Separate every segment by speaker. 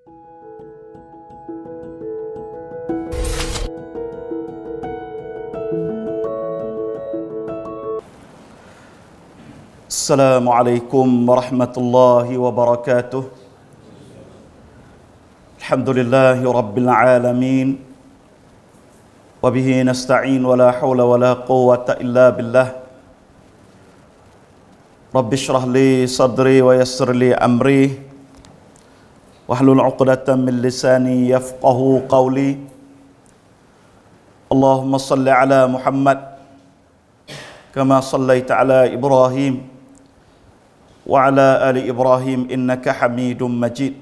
Speaker 1: Assalamualaikum warahmatullahi wabarakatuh. Alhamdulillahi rabbil alamin. Wabihi nasta'in wa la hawla wa la quwwata illa billah. Rabbi shrah li sadri wa yassir li amri. Wahlul 'uqdatam min lisani yafqahu qawli. Allahumma salli ala Muhammad kama sallaita ala Ibrahim wa ala ali Ibrahim innaka Hamidum Majid.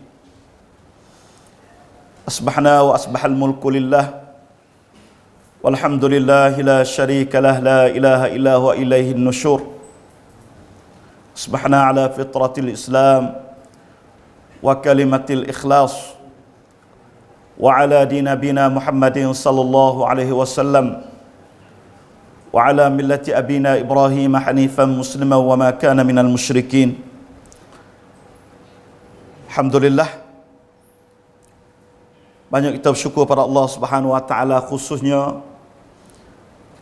Speaker 1: Asbahna wa asbahal mulku lillah walhamdulillahi la syarika lah, la ilaha illa huwa ilaihin nusyur. Asbahna ala fitratil Islam wa kalimatil ikhlas wa ala din nabina Muhammadin sallallahu alaihi wasallam wa ala millati abina Ibrahim hanifan musliman wa ma kana minal musyrikin. Alhamdulillah, banyak kita bersyukur pada Allah Subhanahu wa taala, khususnya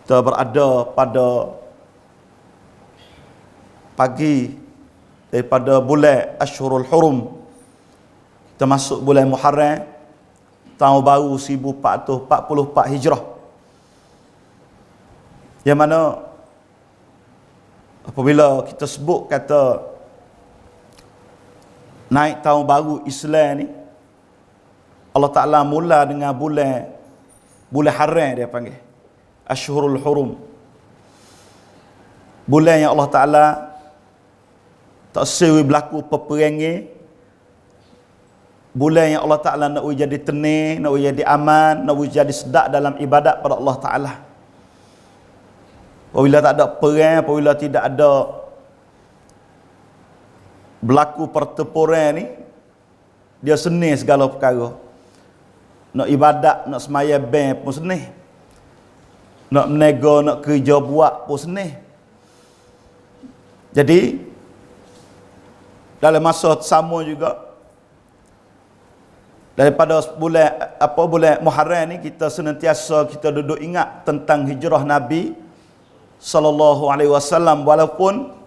Speaker 1: kita berada pada pagi daripada bulan Ashhurul Hurum. Kita masuk bulan Muharram, tahun baru 1444 Hijrah. Yang mana apabila kita sebut kata naik tahun baru Islam ni, Allah Ta'ala mula dengan bulan haram, dia panggil Ashhurul Hurum. Bulan yang Allah Ta'ala tak sewi berlaku peperangan. Bulan yang Allah Ta'ala nak jadi tenang, nak jadi aman, nak jadi sedap dalam ibadat pada Allah Ta'ala. Apabila tak ada perang, apabila tidak ada berlaku pertempuran ni, dia senang segala perkara. Nak ibadat, nak semaya band pun senang. Nak menego, nak kerja buat pun senang. Jadi dalam masa sama juga, daripada bulan Muharram ni, kita senantiasa kita duduk ingat tentang hijrah Nabi sallallahu alaihi wasallam. Walaupun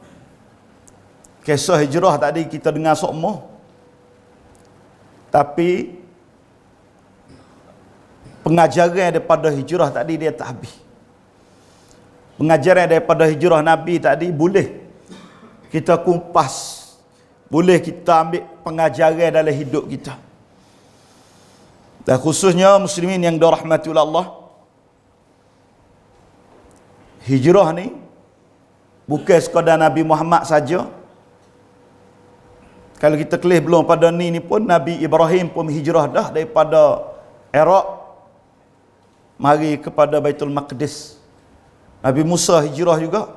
Speaker 1: kisah hijrah tadi kita dengar semua, tapi pengajaran daripada hijrah tadi dia tak habis. Pengajaran daripada hijrah Nabi tadi boleh kita kumpas, boleh kita ambil pengajaran dalam hidup kita. Dan khususnya muslimin yang dirahmati oleh Allah, hijrah ni bukan sekadar Nabi Muhammad saja. Kalau kita kelih belum pada ni pun Nabi Ibrahim pun hijrah dah daripada Iraq mari kepada Baitul Maqdis. Nabi Musa hijrah juga.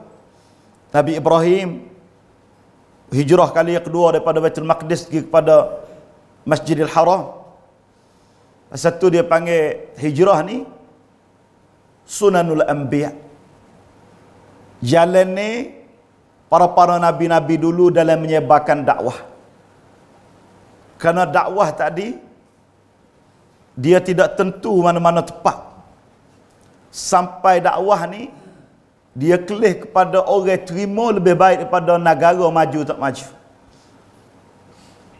Speaker 1: Nabi Ibrahim hijrah kali yang kedua daripada Baitul Maqdis pergi kepada Masjidil Haram. Satu dia panggil hijrah ni Sunanul Anbiya. Jalan ni para nabi-nabi dulu dalam menyebarkan dakwah. Kerana dakwah tadi dia tidak tentu mana-mana tepat. Sampai dakwah ni dia kelih kepada orang terima lebih baik daripada negara maju tak maju.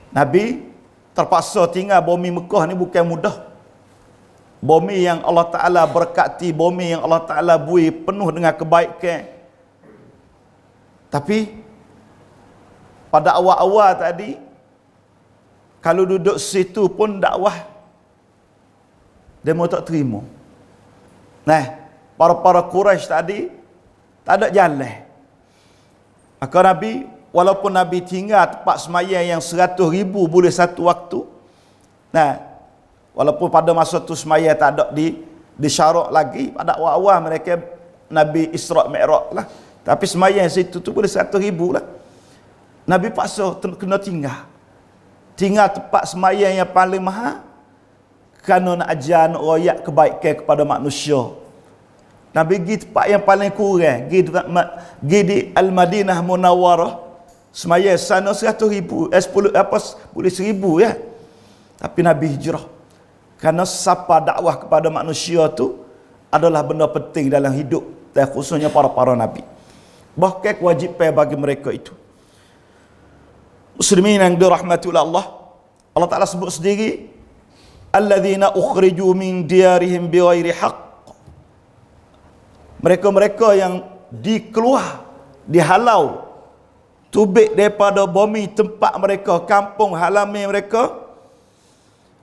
Speaker 1: Nabi terpaksa tinggal bumi Mekah ni bukan mudah. Bumi yang Allah Ta'ala berkati, bumi yang Allah Ta'ala bui penuh dengan kebaikan. Tapi pada awal-awal tadi, kalau duduk situ pun dakwah dia mau tak terima. Nah, para Quraisy tadi tak ada jalan. Maka Nabi, walaupun Nabi tinggal tempat sembahyang yang 100,000 boleh satu waktu. Nah, walaupun pada masa tu sembahyang tak ada disyarak lagi, pada awal-awal mereka Nabi Isra' Mi'raj lah. Tapi sembahyang situ tu boleh 100,000 lah. Nabi paksa kena tinggal. Tinggal tempat sembahyang yang paling mahal kerana nak ajar, nak royak kebaikan kepada manusia. Nabi pergi tempat yang paling kurang, pergi di Al-Madinah Munawwarah, sembahyang sana 100,000, 10 boleh 1,000 ya. Tapi Nabi hijrah. Kerana sapa dakwah kepada manusia tu adalah benda penting dalam hidup, dan khususnya para Nabi. Bahkan kewajipan bagi mereka itu. Muslimin yang dirahmati oleh Allah, Allah Ta'ala sebut sendiri, alladzina ukhriju min diyarihim bighairi haqq. Mereka-mereka yang dikeluar, dihalau, tubik daripada bumi tempat mereka, kampung halaman mereka,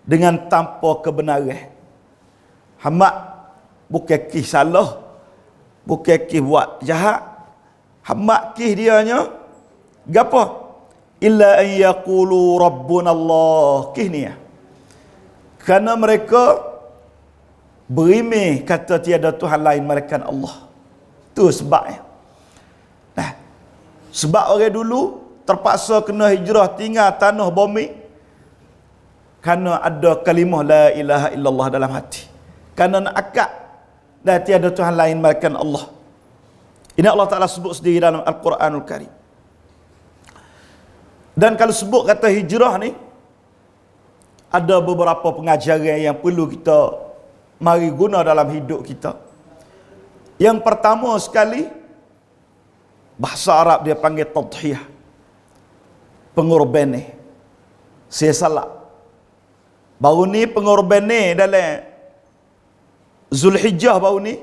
Speaker 1: dengan tanpa kebenaran. Hamak bukan kis salah, bukan kis buat jahat. Hamak kis dianya gapo? Illa an yaqulu rabbuna Allah. Kis ni ya. Kerana mereka berimeh kata tiada Tuhan lain melainkan Allah. Tu sebabnya. Nah, sebab orang dulu terpaksa kena hijrah tinggal tanah bumi kerana ada kalimah la ilaha illallah dalam hati. Kerana nak akad dan tiada Tuhan lain melainkan Allah. Ini Allah Ta'ala sebut sendiri dalam Al-Quranul Karim. Dan kalau sebut kata hijrah ni, ada beberapa pengajaran yang perlu kita mari guna dalam hidup kita. Yang pertama sekali, bahasa Arab dia panggil tadhiyah, pengorbanan. Saya salah. Baru ni pengorbanan dalam Zulhijjah baru ni,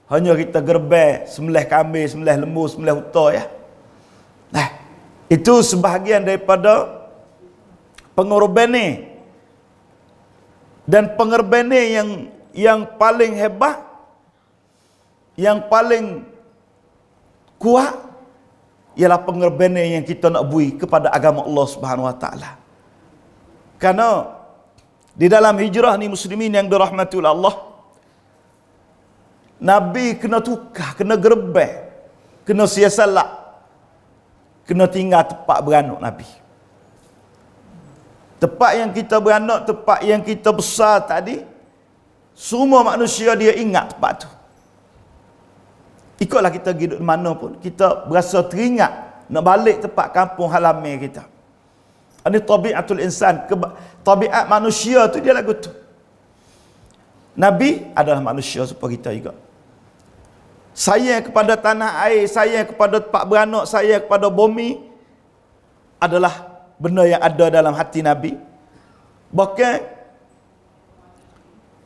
Speaker 1: hanya kita gerbang, sembelih kambing, sembelih lembu, sembelih unta ya. Nah, itu sebahagian daripada pengorbanan. Dan pengorbanan yang paling hebat, yang paling kuat ialah pengorbanan yang kita nak bui kepada agama Allah Subhanahu Wa Taala. Karena di dalam hijrah ni muslimin yang dirahmati oleh Allah, Nabi kena tukar, kena gerbang, kena siasalak, kena tinggal tempat beranak Nabi. Tempat yang kita beranak, tempat yang kita besar tadi, semua manusia dia ingat tempat tu. Ikutlah kita hidup di mana pun, kita berasa teringat nak balik tempat kampung halaman kita. Ini tabiatul insan, tabiat manusia tu dia lagu tu. Nabi adalah manusia seperti kita juga. Sayang kepada tanah air, sayang kepada tempat beranak, sayang kepada bumi adalah benda yang ada dalam hati Nabi. Bahkan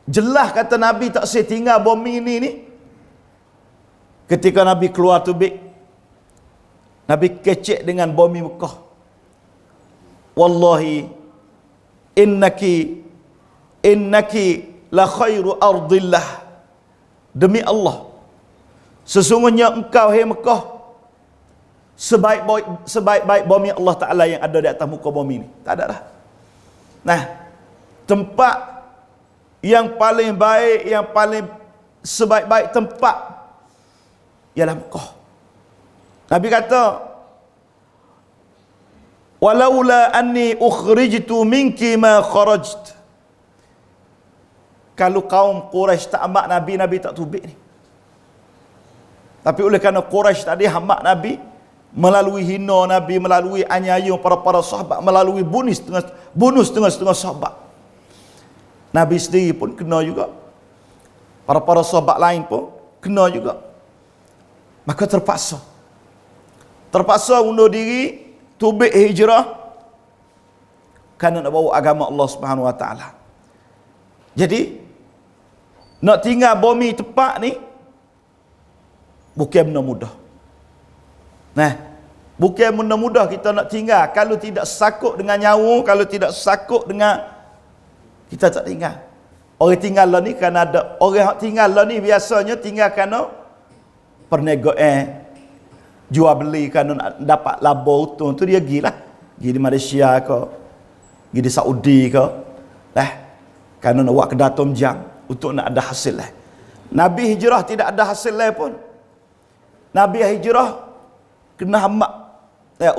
Speaker 1: jelas kata Nabi tak saya tinggal bumi ini ni. Ketika Nabi keluar tubik, Nabi kecek dengan bumi Mekah. Wallahi innaki la khairu ardillah. Demi Allah, sesungguhnya engkau hai Mekah sebaik-baik bumi Allah Ta'ala yang ada di atas muka bumi ni. Tak ada dah. Nah, tempat yang paling baik, yang paling sebaik-baik tempat ialah Mekah. Nabi kata, walaula anni ukhrijtu minki ma kharajt. Kalau kaum Quraisy tak amak Nabi, Nabi tak tubik ni. Tapi oleh kerana Quraisy tadi hamak Nabi, melalui hina Nabi, melalui aniaya para sahabat, melalui bunuh setengah sahabat. Nabi sendiri pun kena juga. Para sahabat lain pun kena juga. Maka terpaksa undur diri, tubik hijrah kerana nak bawa agama Allah Subhanahu Wa Taala. Jadi nak tinggal bumi tempat ni bukan benda mudah. Nah, bukan benda mudah kita nak tinggal kalau tidak sakut dengan nyawa, kalau tidak sakut dengan kita tak tinggal. Orang tinggal lah ni kerana ada orang tinggal lah ni biasanya tinggal kerana perniagaan, jual beli, kerana nak dapat laba untung tu dia pergi lah. Pergi di Malaysia ke, pergi di Saudi ke, kerana nak buat kedai tom jam untuk nak ada hasil lah. Nabi hijrah tidak ada hasil lah pun. Nabi hijrah kena hamak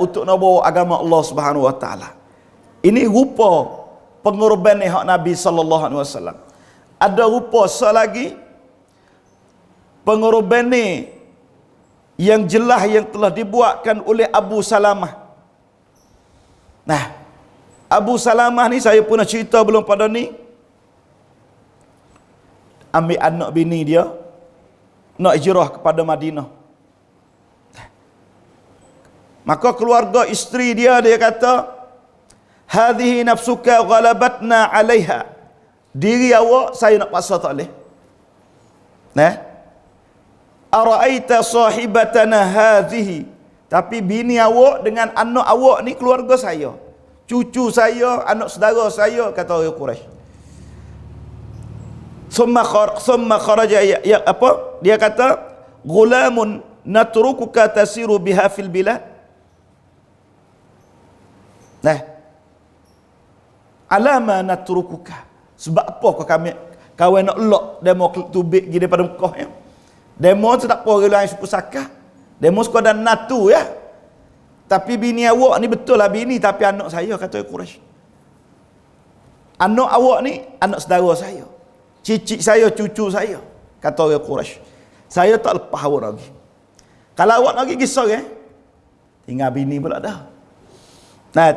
Speaker 1: untuk nak bawa agama Allah Subhanahu Wa Taala. Ini rupa pengorbanan hak Nabi sallallahu alaihi wasallam. Ada rupa selagi pengorbanan yang jelas yang telah dibuatkan oleh Abu Salamah. Nah, Abu Salamah ni saya pernah cerita belum pada ni, ambil anak bini dia nak hijrah kepada Madinah. Maka keluarga isteri dia kata, hadhihi nafsuka ghalabatna 'alaiha. Diri awak saya nak paksa tak boleh. Ara'aita sahibatana hadhihi. Tapi bini awak dengan anak awak ni keluarga saya, cucu saya, anak saudara saya, kata orang Quraisy. Summa kharaja apa? Dia kata, "Ghulamun natrukuka tasiru biha fil bilad." Alama natrukuka. Sebab apa kau nak elok demo tubik pergi daripada Mekah ya? Demo tu tak apa orang lain suku sakah. Demo sekadar natu ya. Tapi bini awak ni betul lah bini, tapi anak saya, kata Quraisy. Anak awak ni anak saudara saya, cicit saya, cucu saya, kata orang Quraisy. Saya tak lepas awak lagi. Kalau awak nak pergi sorang, tinggal bini pula dah.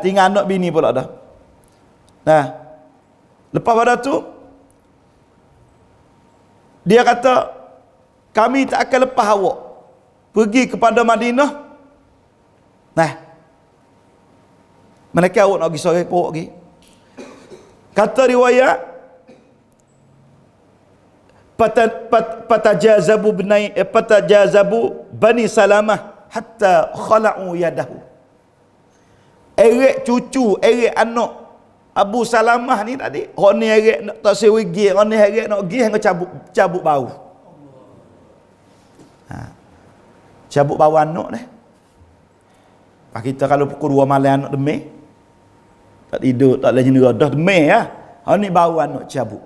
Speaker 1: Tinggal anak bini pula dah. Lepas pada tu dia kata, kami tak akan lepas awak pergi kepada Madinah. Manakah awak nak pergi sorang pun awak pergi. Kata riwayat, patajazabu Bani Salamah hatta khala'u yadahu. Erek cucu, erek anak Abu Salamah ni tadi, orang ni erek nak tak sewigi, orang ni erek nak pergi hingga cabut bau. Cabut bau anak ni. Pak kita kalau pukul 2 malam anak demam, tak tidur, tak boleh jenera, dah demam ya. Orang ni bau anak cabut.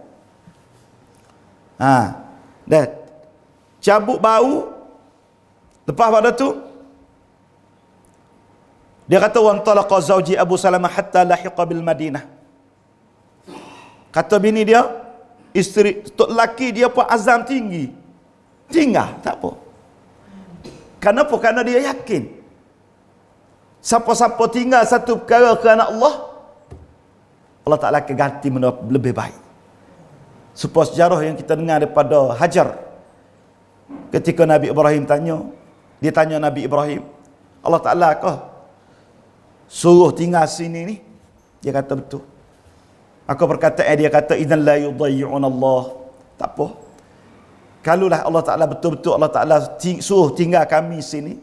Speaker 1: Dah cabut bau. Lepas pada tu dia kata, wa antalaqa zawji Abu Salamah hatta lahiqa bil Madinah. Kata bini dia, isteri tok laki dia pun azam tinggi, tinggal tak apa. Kenapa? Kerana dia yakin siapa-siapa tinggal satu perkara kerana Allah Ta'ala akan ganti lebih baik. Sebuah sejarah yang kita dengar daripada Hajar, ketika Nabi Ibrahim dia tanya Nabi Ibrahim, Allah Ta'ala kah suruh tinggal sini ni? Dia kata betul. Maka perkataan dia kata, idzan la yudayyi'un Allah. Tak apa. Kalaulah Allah Ta'ala betul-betul Allah Ta'ala suruh tinggal kami sini,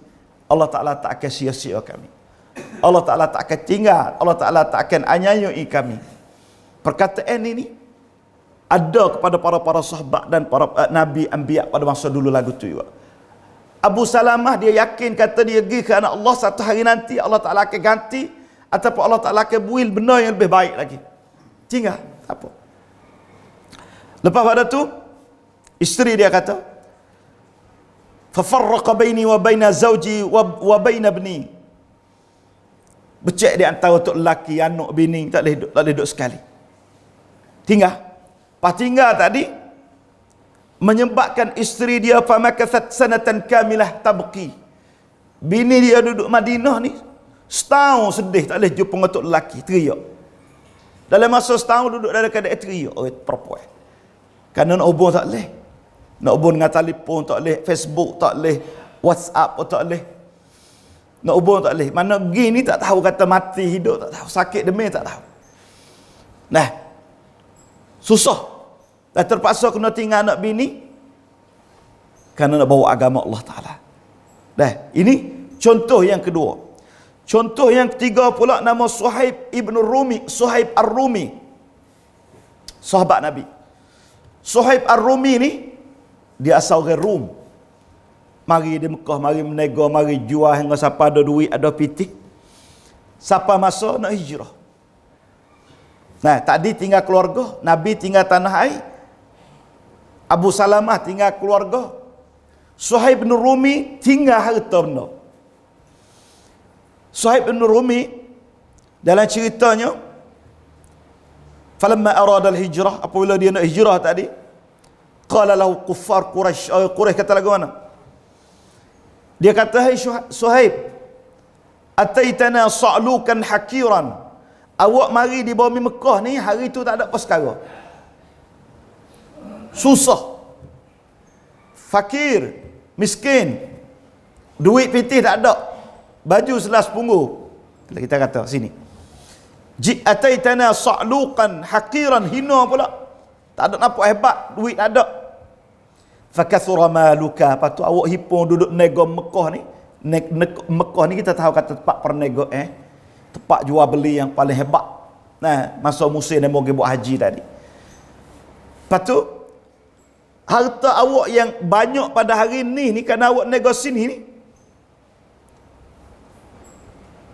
Speaker 1: Allah Ta'ala tak akan sia-sia kami. Allah Ta'ala tak akan tinggal, Allah Ta'ala tak akan anyayui kami. Perkataan ini ada kepada para sahabat dan para nabi anbiya pada masa dulu lagu tu juga. Abu Salamah dia yakin, kata dia pergi kerana Allah, satu hari nanti Allah Ta'ala akan ganti, ataupun Allah Ta'ala akan buil benda yang lebih baik lagi. Tinggal, tak apa. Lepas pada tu isteri dia kata, fafarraqa baini wa baina zawji wa baina ibni. Becek di antara tok lelaki, anak bini, tak boleh duduk sekali. Tinggal. Pas tinggal tadi menyebabkan isteri dia famakathat sanatan kamilah tabqi. Bini dia duduk Madinah ni setahun sedih, tak boleh jumpa dengan tok lelaki, teriak. Dalam masa setahun duduk dalam keadaan teriak orang perempuan. Kerana nak hubung tak boleh. Nak hubung dengan telefon tak boleh, Facebook tak boleh, WhatsApp pun tak boleh. Nak hubung tak boleh. Mana gini tak tahu, kata mati hidup tak tahu, sakit demam tak tahu. Susah. Dan terpaksa kena tinggal anak bini kerana nak bawa agama Allah Ta'ala. Ini contoh yang kedua. Contoh yang ketiga pula, nama Suhaib ibn Rumi, Suhaib Ar-Rumi, sahabat Nabi. Suhaib Ar-Rumi ni dia asal orang Rum. Mari di Mekah, mari menega, mari jual hingga siapa ada duit, ada pitik. Siapa masa nak hijrah. Tadi tinggal keluarga, Nabi tinggal tanah air, Abu Salamah tinggal keluarga, Suhaib bin Rumi tinggal harta benda. Suhaib bin Rumi dalam ceritanya, falamma arada al-hijrah, apabila dia nak hijrah tadi, qala lahu kuffar Quraisy, Quraisy kata lagu mana? Dia kata, hai Suhaib, ataitana sa'lukan hakiran, awak mari di bumi Mekah ni, hari tu tak ada perkara. Susah. Fakir, miskin. Duit pitih tak ada. Baju selas punggu. Kita kata sini. Ji'ataitana sa'luqan haqiran, hina pula. Tak ada nampak hebat, duit tak ada. Fakathura maluka, lepas tu awak hipung duduk nego Mekah ni. Mekah ni kita tahu kata tempat pernego tempat jual beli yang paling hebat. Nah, masa musim dia mau pergi buat haji tadi. Lepas tu harta awak yang banyak pada hari ni kerana awak nego sini ni.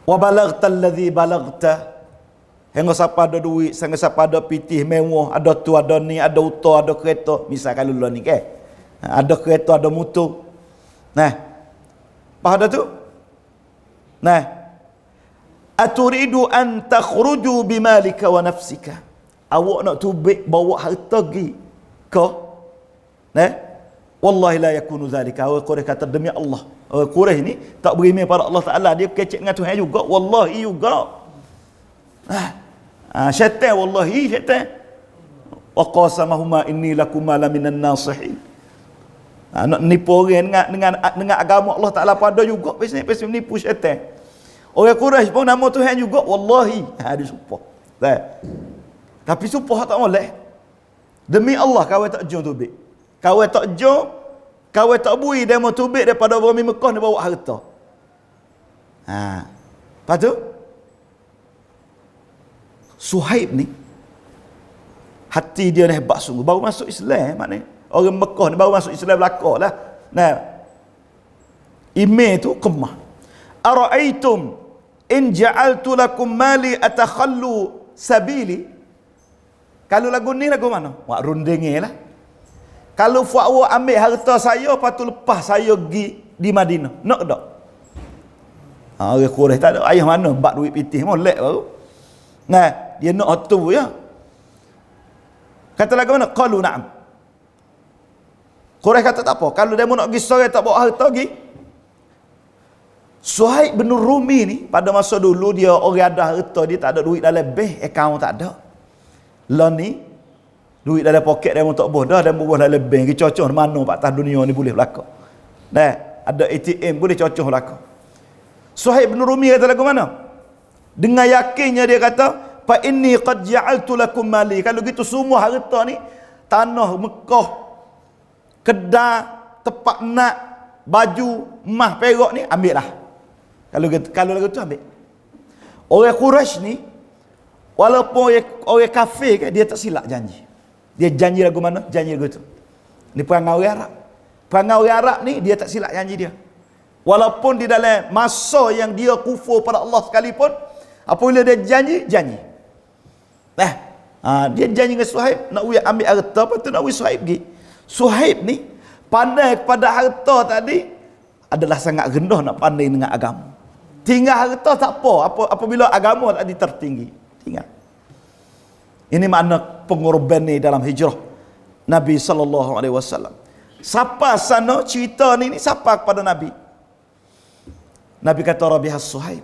Speaker 1: Wa balagta alladhi balagta, hingga siapa ada duit, hingga siapa ada pitih mewah, ada tu, ada ni, ada uta, ada kereta. Misal kalau lu ni ke, ada kereta, ada motor. Nah, apa ada tu? Nah, aturidu an takhruju bimalika wa nafsika, awak nak tubik bawa harta gi ke? Nah, wallahi la yakunu zalika. Awak Quraisy kata demi Allah, Quraisy ni tak berimeh pada Allah Taala, dia kecek dengan Tuhan juga, wallahi juga. Syaitan, wallahi syaitan. Wa qasamahuma inni lakuma laminan nasihin. Nak nipu orang dengan agama Allah Taala pada juga pesen nipu syaitan. Orang Quraisy pun nama Tuhan juga, wallahi. Dia sumpah. Tapi sumpah tak boleh. Demi Allah kau tak jom tubik. Kau tak jom, kau tak bui dia mau tubik daripada bumi Mekah dia bawa harta. Lepas tu Suhaib ni hati dia ni hebat sungguh, baru masuk Islam. Maknanya orang Mekah ni baru masuk Islam belaka lah. Nah, email tu kemah. Ara'aitum in ja'altu lakum mali atakhallu sabili. Kalau lagu ni lagu mana? Wak rundingi lah. Kalau awak ambil harta saya, lepas tu lepas saya pergi di Madinah, nak tak? Orang Quraisy tak ada. Ayah mana bak duit pitih molek baru. Nah, dia nak tu ya. Kata lagu mana? Qalu na'am. Quraisy kata tak apa. Kalau dia nak pergi sore tak bawa harta pergi. Suhaib bin Rumi ni pada masa dulu dia orang ada harta, dia tak ada duit dalam bank, akaun tak ada. Lah ni duit dalam poket dia tak boleh dah, dia boleh dalam bank. Kita cocok mana pak atas dunia ni boleh berlaku. Nah, ada ATM boleh cocok berlaku. Suhaib bin Rumi kata lagu mana? Dengan yakinnya dia kata, fa inni qad ja'altu lakum mali. Kalau gitu semua harta ni, tanah Mekah, kedai, tempat nak, baju, emas, perak ni ambil lah. Kalau lagu tu ambil. Orang Quraisy ni walaupun orang kafir kan, dia tak silap janji. Dia janji lagu mana? Janji lagu tu. Ni perangai orang Arab. Perangai orang Arab ni dia tak silap janji dia. Walaupun di dalam masa yang dia kufur pada Allah sekalipun, apabila dia janji. Dia janji dengan Suhaib nak ambil harta, lepas tu nak Suhaib pergi. Suhaib ni pandai kepada harta tadi adalah sangat rendah nak pandai dengan agama. Tinggal harta tak apa, apabila agama tadi tertinggi. Tinggal. Ini makna pengorban ni dalam hijrah Nabi sallallahu alaihi wasallam. Siapa sana cerita ni siapa kepada Nabi? Nabi kata Rabihas Suhaib.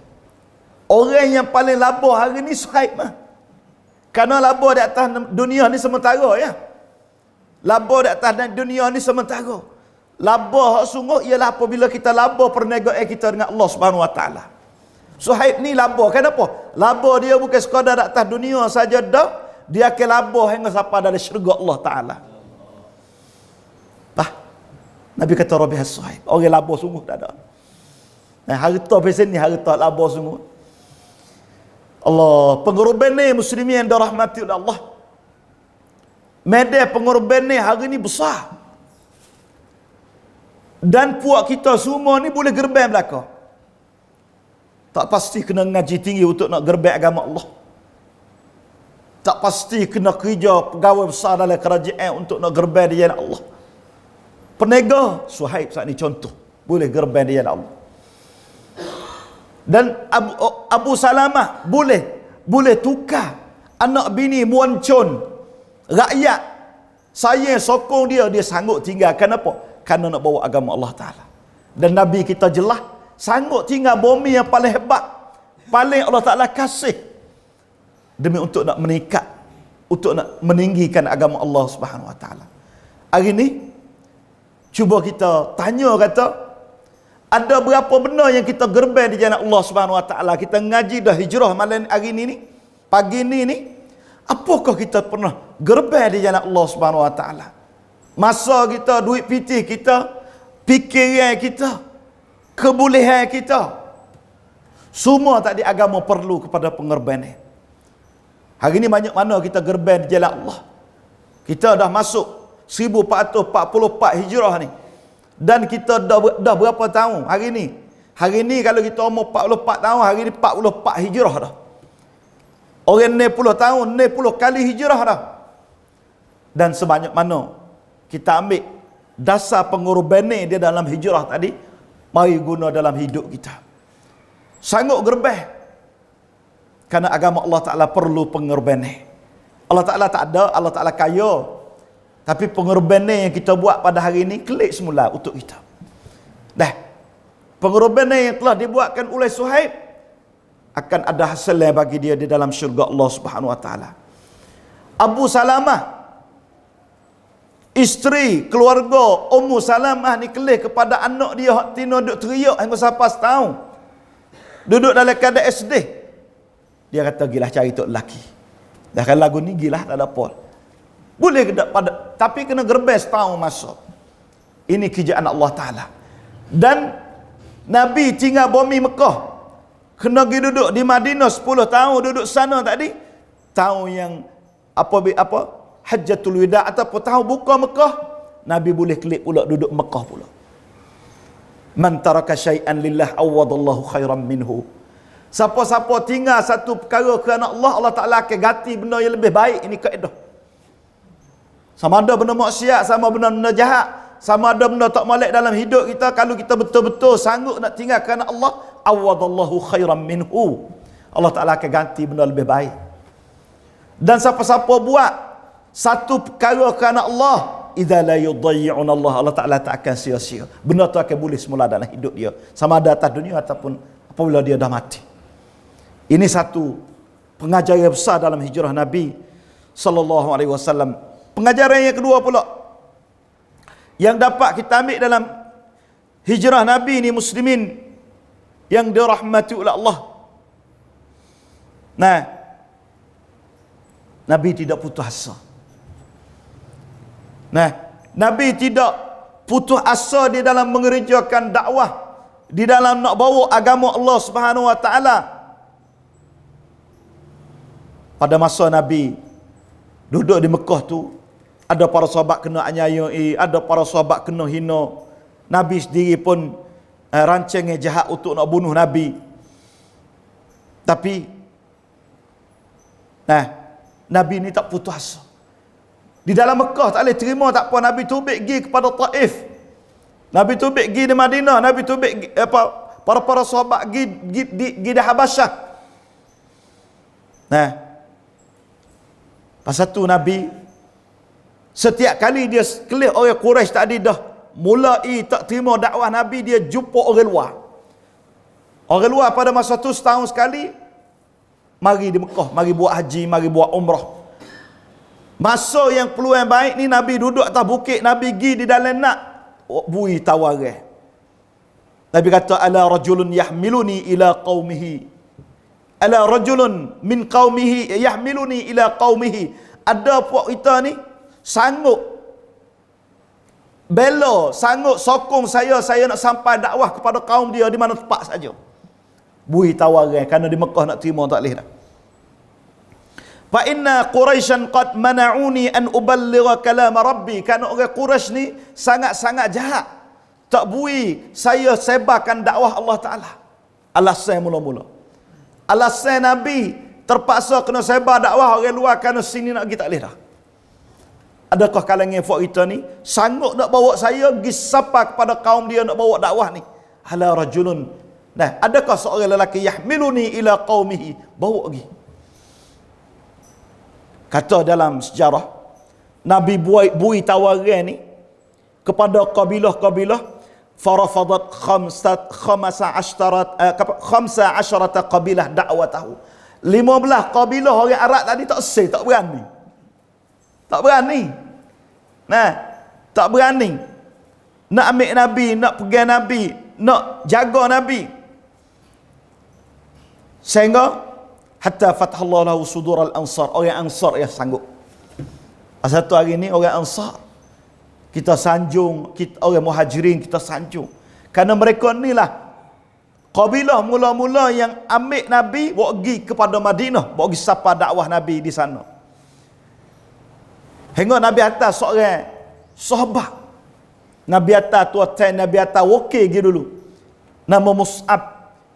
Speaker 1: Orang yang paling labah hari ni Suhaib mah. Kerana labah di atas dunia ni sementara ya. Labah di atas dunia ni sementara. Labah sungguh ialah apabila kita labah perniagaan kita dengan Allah Subhanahu Wa Taala. Suhaib ni labah. Kenapa? Labah dia bukan sekadar di atas dunia saja dah, dia akan labah hingga sampai dalam syurga Allah Taala. Nabi kata Rabihas Suhaib. Orang labah sungguh tak ada. Harta pesen ni harta labah sungguh. Allah, pengorban ni muslimin yang dirahmati oleh Allah. Medan pengorban ni hari ni besar. Dan puak kita semua ni boleh gerbang belaka. Tak pasti kena ngaji tinggi untuk nak gerbang agama Allah. Tak pasti kena kerja pegawai besar dalam kerajaan untuk nak gerbang dia Allah. Peniaga Suhaib saat ni contoh boleh gerbang dia Allah. Dan Abu Salamah boleh tukar anak bini muancun rakyat, saya sokong dia sanggup tinggal. Kenapa? Kerana nak bawa agama Allah Ta'ala. Dan Nabi kita jelas sanggup tinggal bumi yang paling hebat, paling Allah Ta'ala kasih. demi untuk nak meningkat, untuk nak meninggikan agama Allah Subhanahu Wa Taala. Hari ni cuba kita tanya, kata ada berapa benda yang kita gerban di jalan Allah Subhanahu Wa Taala. Kita ngaji dah hijrah malam hari ni pagi ni apakah kita pernah gerban di jalan Allah Subhanahu Wa Taala? Masa kita, duit pitih kita, fikiran kita, kebolehan kita, semua tadi agama perlu kepada pengorbanan. Hari ni banyak mana kita gerban di jalan Allah. Kita dah masuk 1444 hijrah ni. Dan kita dah berapa tahun hari ni? Hari ni kalau kita umur 44 tahun, hari ni 44 hijrah dah. Orang 60 tahun, 60 kali hijrah dah. Dan sebanyak mana kita ambil dasar pengorbanan dia dalam hijrah tadi, mari guna dalam hidup kita. Sanggup gerbah. Kerana agama Allah Ta'ala perlu pengorbanan. Allah Ta'ala tak ada, Allah Ta'ala kaya. Tapi pengorbanan yang kita buat pada hari ini klik semula untuk kita. Dah. Pengorbanan yang telah dibuatkan oleh Suhaib akan ada hasilnya bagi dia di dalam syurga Allah Subhanahu Wa Ta'ala. Abu Salamah, isteri keluarga Ummu Salamah ni kelih kepada anak dia hak tino duk teriak hingga sampai setahun. Duduk dalam keadaan SD. Dia kata gilah cari tok lelaki. Dah kan lagu ni gilah tak ada apa. Boleh ke tak pada, tapi kena gerbes tahun masuk. Ini kerjaan Allah Taala. Dan Nabi tinggal bumi Mekah. Kena pergi duduk di Madinah 10 tahun duduk sana tadi. Tahun yang apa Hajjatul Wida ataupun tahun buka Mekah, Nabi boleh klik pula duduk Mekah pula. Man taraka syai'an lillah awadallahu khairan minhu. Siapa-siapa tinggal satu perkara kerana Allah, Allah Ta'ala akan ganti benda yang lebih baik. Ini kaedah. Sama ada benda maksiat, sama benda jahat, sama ada benda tak molek dalam hidup kita, kalau kita betul-betul sanggup nak tinggal kerana Allah, awadallahu khairan minhu. Allah Ta'ala akan ganti benda lebih baik. Dan siapa-siapa buat satu perkara kerana Allah, idza la yudayyi'un Allah, Allah Ta'ala tak akan sia-sia. Benda tu akan boleh semula dalam hidup dia, sama ada atas dunia ataupun apabila dia dah mati. Ini satu pengajaran besar dalam hijrah Nabi sallallahu alaihi wasallam. Pengajaran yang kedua pula yang dapat kita ambil dalam hijrah Nabi ni, muslimin yang dirahmati oleh Allah. Nah, Nabi tidak putus asa. Nah, Nabi tidak putus asa di dalam mengerjakan dakwah, di dalam nak bawa agama Allah Subhanahu Wa Taala. Pada masa Nabi duduk di Mekah tu, ada para sahabat kena anyayai, ada para sahabat kena hina. Nabi sendiri pun rancangnya jahat untuk nak bunuh Nabi. Tapi Nabi ni tak putus asa. Di dalam Mekah tak boleh terima, tak apa, Nabi tubik pergi kepada Taif. Nabi tubik pergi di Madinah, Nabi tubik para sahabat pergi di Habasyah. Pasal tu Nabi setiap kali dia kelih orang Quraisy tadi dah mulai tak terima dakwah Nabi, dia jumpa orang luar. Orang luar pada masa tu setahun sekali mari di Mekah, mari buat haji, mari buat umrah. Masa yang peluang baik ni Nabi duduk atas bukit, Nabi pergi di dalam nak bui tawareh. Nabi kata, ala rajulun yahmiluni ila qaumihi, ala rajulun min qaumihi yahmiluni ila qaumihi. Ada puak kita ni sanggup bela, sanggup sokong saya nak sampai dakwah kepada kaum dia di mana tempat saja. Bui tawareh, kerana di Mekah nak terima tak boleh dah. Fa inna Quraisyan qad mana'uni an uballigha kalam Rabbi. Kerana orang Quraisy ni sangat-sangat jahat, tak bui saya sebarkan dakwah Allah Ta'ala. Alasan mula-mula, alasan Nabi terpaksa kena sebar dakwah orang luar kerana sini nak pergi tak boleh dah. Adakah kalangan fak kita ni sanggup nak bawa saya pergi sapa kepada kaum dia nak bawa dakwah ni? Hala rajulun. Nah, adakah seorang lelaki yahmiluni ila qaumihi, bawa pergi. Kata dalam sejarah, Nabi bui tawaran ni kepada kabilah-kabilah, farafadat khamsa asharata qabilah da'watahu. 15 kabilah orang Arab tadi tak say, tak berani. Tak berani. Nah, tak berani. Nak ambil Nabi, nak pegang Nabi, nak jaga Nabi. Sehingga hatta fatahallahu lahu sudur al-ansar, orang Ansar yang sanggup. Satu hari ni orang Ansar kita sanjung, kita orang Muhajirin kita sanjung. Kerana mereka inilah kabilah mula-mula yang ambil Nabi bawa pergi kepada Madinah, bawa pergi sapa dakwah Nabi di sana. Hingga Nabi atas seorang sahabat. Nabi atas tuan Nabi atas wakil pergi dulu. Nama Mus'ab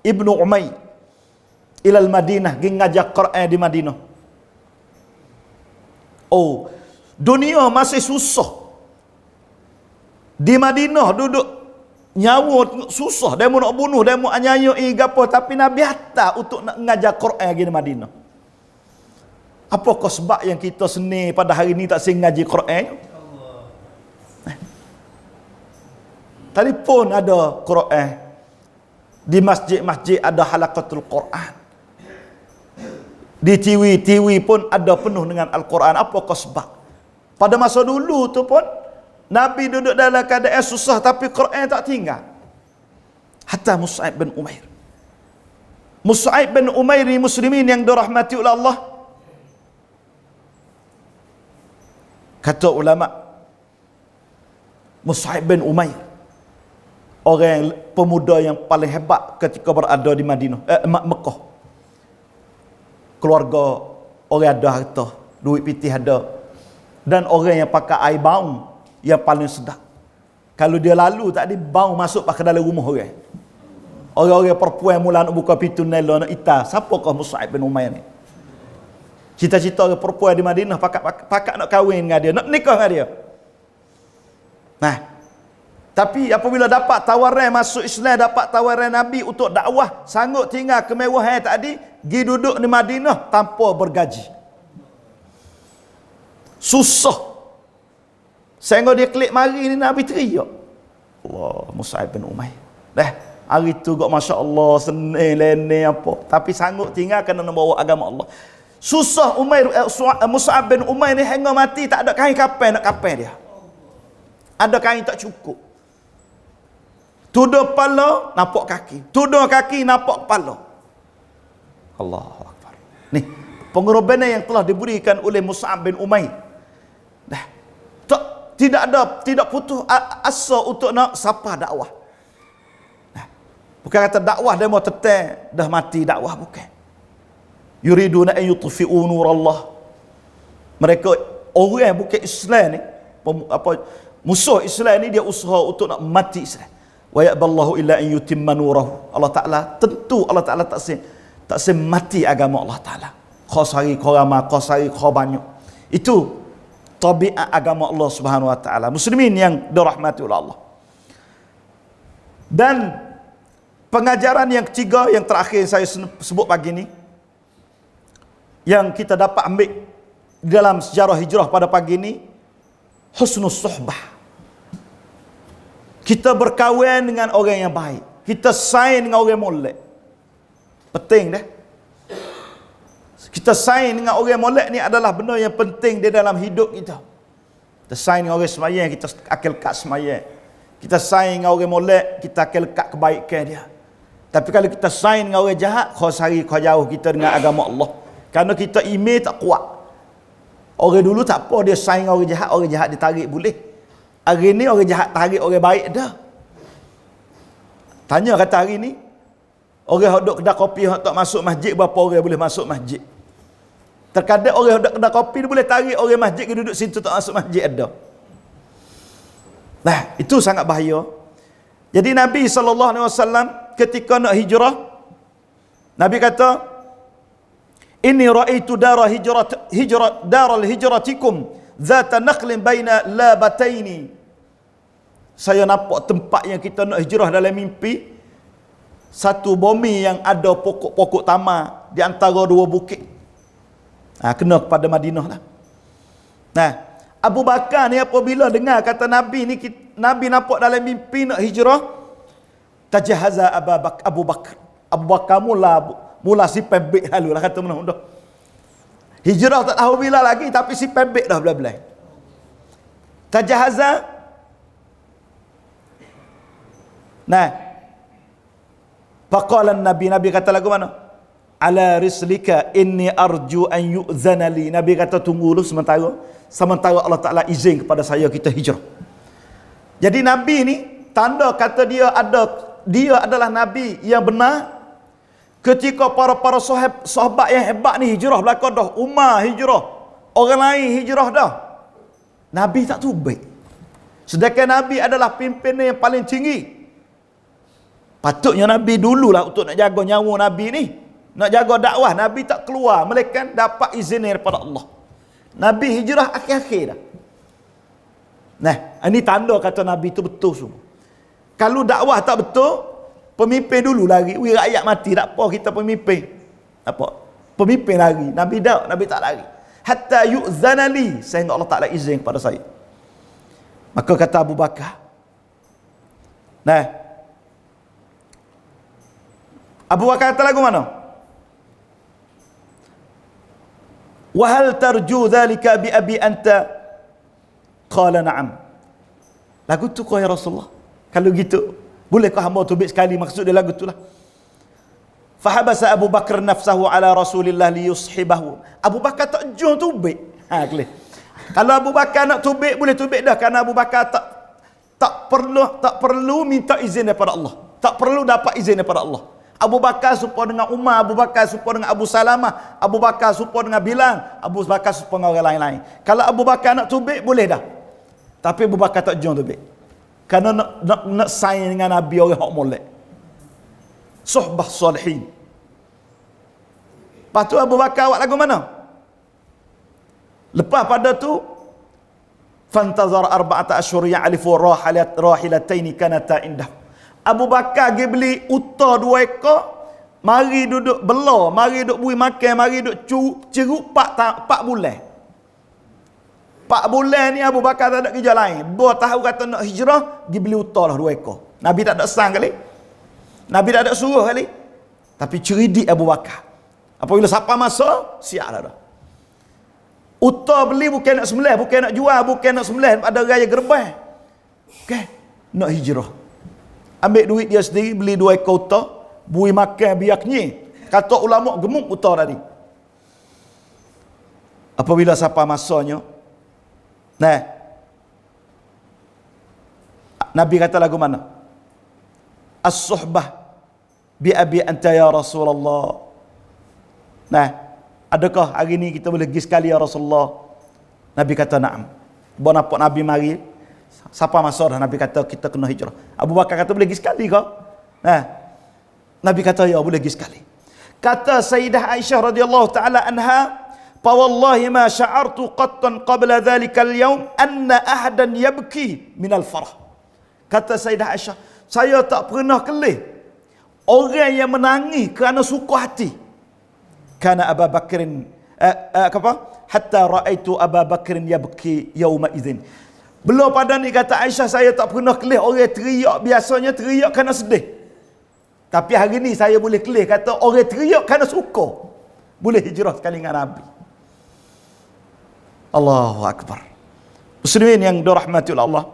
Speaker 1: ibnu Umair ilal Madinah, pergi ngajar Quran di Madinah. Oh, dunia masih susah. Di Madinah duduk nyawa susah, dia nak bunuh, dia nak anyayai gapo, tapi Nabi hantar untuk nak ngajar Quran lagi di Madinah. Apakah sebab yang kita seni pada hari ni tak sing ngaji Quran? Telefon ada Quran. Di masjid-masjid ada halaqatul Quran. Di TV pun ada penuh dengan Al-Quran. Apakah sebab? Pada masa dulu tu pun Nabi duduk dalam keadaan susah tapi Quran tak tinggal. Hatta Mus'ab bin Umair. Mus'ab bin Umair ni muslimin yang dirahmati oleh Allah. Kata ulama, Mus'ab bin Umair orang pemuda yang paling hebat ketika berada di Madinah, Mekah. Keluarga orang ada harta, duit pitih ada. Dan orang yang pakai air bau yang paling sedap. Kalau dia lalu tadi bau masuk pakai dalam rumah orang. Orang-orang perempuan mula nak buka pintu nela nak ita. Siapakah Mus'ab bin Umair ni? Cita-cita orang perempuan di Madinah pakat nak kahwin dengan dia, nak nikah dengan dia. Nah, tapi apabila dapat tawaran masuk Islam, dapat tawaran Nabi untuk dakwah, sanggup tinggal kemewahan tadi, pergi duduk di Madinah tanpa bergaji. Susah. Sehingga dia klik mari ni Nabi teriak. Allah, Mus'ab bin Umair. Dah, hari tu kok masya-Allah senang lene apa. Tapi sanggup tinggal kerana nak bawa agama Allah. Susah Mus'ab bin Umair ni hingga mati tak ada kain kapan nak kapan dia. Ada kain tak cukup. Tuduh kepala, nampak kaki. Tuduh kaki, nampak kepala. Allahu Akbar. Ni, pengorbanan yang telah diberikan oleh Mus'ab bin Umair. Dah. Tidak putus asa untuk nak sapa dakwah. Nah, bukan kata dakwah dia mau tetap dah mati dakwah, bukan. Yuriduna an yutfi'u nurallah. Mereka orang bukan Islam ni, musuh Islam ni dia usaha untuk nak mati Islam. Wa ya'ballahu illa an yutimma nurahu. Allah Taala tentu Allah Taala tak mati agama Allah Taala. Khosari korama, khosari banyak. Itu tabiat agama Allah Subhanahu wa taala. Muslimin yang dirahmati oleh Allah. Dan pengajaran yang ketiga yang terakhir saya sebut pagi ni, yang kita dapat ambil dalam sejarah hijrah pada pagi ni, husnus suhbah. Kita berkawan dengan orang yang baik. Kita saing dengan orang molek. Penting dah. Kita saing dengan orang molek ni adalah benda yang penting di dalam hidup kita. Kita saing dengan orang semayang, kita akal kat semayang. Kita saing dengan orang molek, kita akal kat kebaikan dia. Tapi kalau kita saing dengan orang jahat, kau sari kau jauh kita dengan agama Allah. Kerana kita email tak kuat. Orang dulu tak apa, dia saing dengan orang jahat ditarik boleh. Hari ni orang jahat tarik orang baik dah. Tanya kata hari ni, orang yang duduk kedai kopi yang tak masuk masjid, berapa orang boleh masuk masjid? Terkadang orang yang duduk kedai kopi dia boleh tarik orang masjid ke duduk situ tak masuk masjid ada. Nah, itu sangat bahaya. Jadi Nabi SAW ketika nak hijrah, Nabi kata, "Inni ra'aitu daral hijratikum zata naqlin baina labataini." Saya nampak tempat yang kita nak hijrah dalam mimpi, satu bumi yang ada pokok-pokok tamar di antara dua bukit. Kena kepada Madinah lah. Nah, Abu Bakar ni apabila dengar kata Nabi ni, Nabi nampak dalam mimpi nak hijrah, tajahaza Abu Bakar. Abu Bakar mula Mula si pebek lalu lah kata mana dah. Hijrah tak tahu bila lagi tapi si pebek dah belah-belah. Tajahaza. Nah. Faqala Nabi kata lagu mana? Ala rislika inni arju an yu'zana li. Nabi kata tunggu dulu sementara Allah Taala izin kepada saya kita hijrah. Jadi Nabi ni tanda kata dia adalah Nabi yang benar. Ketika para sahabat yang hebat ni hijrah belakang dah, Umar hijrah, orang lain hijrah dah, Nabi tak tubik. Sedangkan Nabi adalah pimpinan yang paling tinggi. Patutnya Nabi dululah untuk nak jaga nyawa Nabi ni, nak jaga dakwah. Nabi tak keluar melainkan dapat izin daripada Allah. Nabi hijrah akhir-akhir dah. Nah, ini tanda kata Nabi tu betul semua. Kalau dakwah tak betul, pemimpin dulu lari. Rakyat mati tak apa, kita pemimpin. Apa? Pemimpin lari. Nabi tak lari. Hatta yu'zana li, sehingga Allah Taala izin kepada saya. Maka kata Abu Bakar. Nah. Abu Bakar kata lagu mana? Wa hal tarju dhalika bi abi anta? Qala na'am. Lagu tu kau ya Rasulullah. Kalau gitu, bolehkah hamba tubik sekali? Maksud dia lagu tu lah. Fahabasa Abu Bakar nafsahu ala Rasulillah liyushibahu. Abu Bakar tak jom tubik. Clear. Kalau Abu Bakar nak tubik, boleh tubik dah. Kerana Abu Bakar tak perlu minta izin daripada Allah. Tak perlu dapat izin daripada Allah. Abu Bakar serupa dengan Umar, Abu Bakar serupa dengan Abu Salamah, Abu Bakar serupa dengan Bilal, Abu Bakar serupa dengan orang lain-lain. Kalau Abu Bakar nak tubik, boleh dah. Tapi Abu Bakar tak jom tubik. Kerana nak saing dengan Nabi orang hak molek. Suhbah salihin. Lepas tu Abu Bakar awak lagu mana? Lepas pada tu fantazar arba'ata asyhur ya'lifu rahilataini kanata indah. Abu Bakar pergi beli unta 2 ekor, mari duduk bela, mari duduk bui makan, mari duduk ceruk 4 bulan. 4 bulan ni Abu Bakar tak ada kerja lain. Dia tahu kata nak hijrah, pergi beli unta lah 2 ekor. Nabi tak ada sang kali. Nabi tak ada suruh kali. Tapi cerdik Abu Bakar. Apabila siapa masa, siap dah. Unta beli bukan nak sembelih, bukan nak jual, bukan nak sembelih pada raya gerbang. Okey, nak hijrah. Ambil duit dia sendiri, beli 2 ekor unta, bui makan biar kenyang. Kata ulama gemuk unta tadi. Apabila siapa masanya, nah, Nabi kata lagu mana? As-suhbah bi abi anta ya Rasulullah. Nah, adakah hari ni kita boleh pergi sekali ya Rasulullah? Nabi kata na'am. Bawa nampak Nabi mari, siapa masuk dah, Nabi kata kita kena hijrah. Abu Bakar kata boleh pergi sekali kau? Nah, Nabi kata ya boleh pergi sekali. Kata Sayyidah Aisyah radhiyallahu taala anha, fa wallahi ma sya'artu qattan qabla dhalika al-yawm anna ahadan yabki min al-farah. Kata Sayyidah Aisyah, saya tak pernah kelih orang yang menangis kerana suka hati. Kana Abu Bakrin hatta raaitu Abu Bakrin yabki yauma idzin. Belum pada ni kata Aisyah, saya tak pernah kelih orang teriak, biasanya teriak kerana sedih. Tapi hari ni saya boleh kelih kata orang teriak kerana suka. Boleh hijrah sekali dengan Nabi. Allahu Akbar. Muslimin yang dirahmati oleh Allah.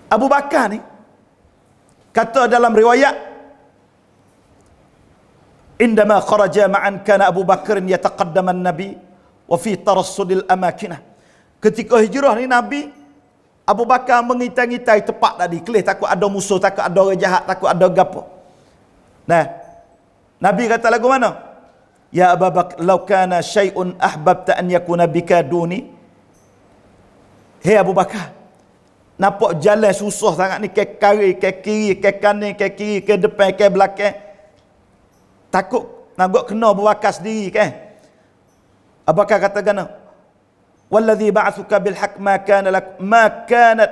Speaker 1: Abu Bakar ni kata dalam riwayat, indama kharaja ma'an kana Abu Bakar yataqaddama an-nabi wa fi tarassudil amakinah. Ketika hijrah ni Nabi, Abu Bakar mengitai-ngitai tempat tadi, kelih takut ada musuh, takut ada orang jahat, takut ada gapo. Nah, Nabi kata lagu mana? Ya Abu Bakar, law kana syai'un ahbabta an yakuna bika duni. Hei Abu Bakar, nampak jalan susah sangat ni, ke kiri, ke kanan, ke kiri, ke depan, ke belakang. Takut nak kena Abu Bakar sendiri kan? Abu Bakar kata gana, wallazi ba'athuka bil haqq ma kanat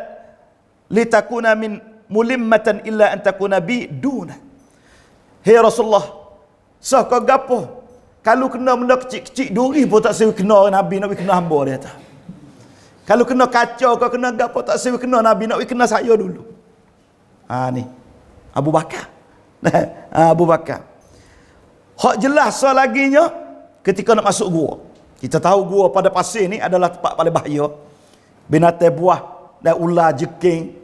Speaker 1: litakuna min mulimmatan illa an takuna bi duna. Hei Rasulullah, sah kau gapo? Kalau kena benda kecil-kecil duri pun tak sewi kena Nabi, nak kena hamba dia kata. Kalau kena kacau, kau kena gapo tak sewi kena Nabi, nak kena saya dulu. Ni Abu Bakar. Abu Bakar. Hak jelas so laginya ketika nak masuk gua. Kita tahu gua pada pasir ni adalah tempat paling bahaya. Binatang buah dan ular, jeking,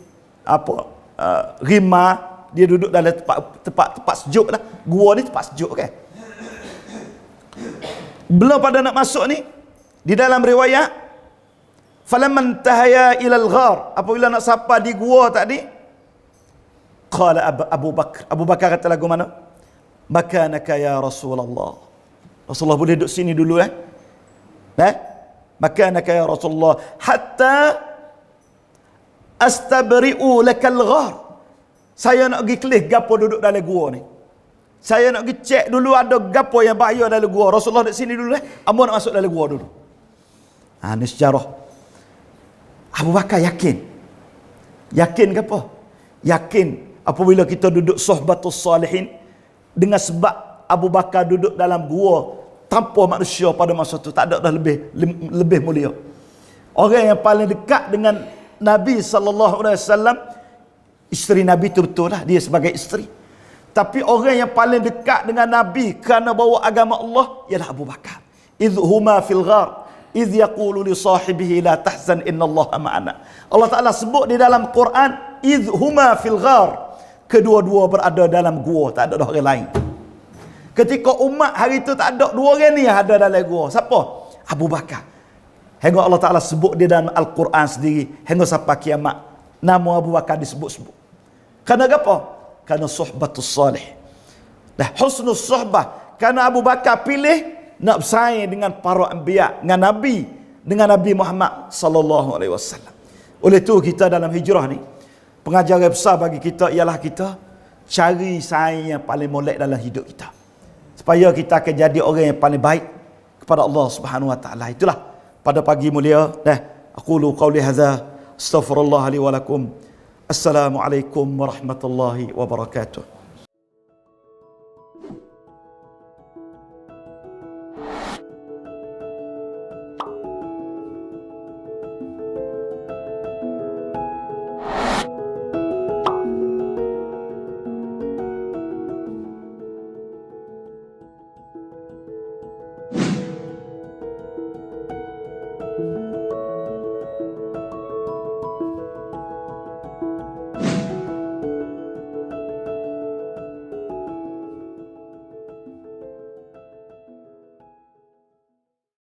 Speaker 1: rimah, dia duduk dalam tempat sejuk lah. Gua ni tempat sejuk kan. Belum pada nak masuk ni, di dalam riwayat, falamman tahaya ilal ghar, apabila nak sampai di gua tadi, qala Abu Bakar kata lagu mana? Makanaka ya Rasulullah. Rasulullah boleh duduk sini dulu makanaka ya Rasulullah hatta astabri'u lakal ghar. Saya nak pergi kelih gapo duduk dalam gua ni. Saya nak pergi cek dulu ada gapo yang bahaya dalam gua. Rasulullah duduk sini dulu ambo nak masuk dalam gua dulu. Ni sejarah. Abu Bakar yakin. Yakin ke apa? Yakin apabila kita duduk sohbatus salihin, dengan sebab Abu Bakar duduk dalam gua tanpa manusia pada masa tu, tak ada dah lebih mulia. Orang yang paling dekat dengan Nabi SAW, isteri Nabi tu betul lah, dia sebagai isteri. Tapi orang yang paling dekat dengan Nabi kerana bawa agama Allah ialah Abu Bakar. Idh huma fil ghar idh yaqulu li sahibihi la tahzan innallaha ma'ana. Allah Ta'ala sebut di dalam Quran, idh huma fil ghar, kedua-dua berada dalam gua, tak ada orang lain. Ketika umat hari itu tak ada, dua orang ni yang ada dalam gua. Siapa? Abu Bakar. Hingga Allah Ta'ala sebut di dalam Al-Quran sendiri, hingga sampai kiamat, nama Abu Bakar disebut-sebut. Kerana apa? Kerana suhbatus salih. Husnus suhbah. Kerana Abu Bakar pilih nak bersaing dengan para anbiya, dengan Nabi Muhammad sallallahu alaihi wasallam. Oleh itu kita dalam hijrah ni, pengajaran besar bagi kita ialah kita cari saing yang paling molek dalam hidup kita, supaya kita akan jadi orang yang paling baik kepada Allah Subhanahu wa taala. Itulah pada pagi mulia. Aqulu qawli hadza astaghfirullah li wa lakum. Assalamualaikum warahmatullahi wabarakatuh.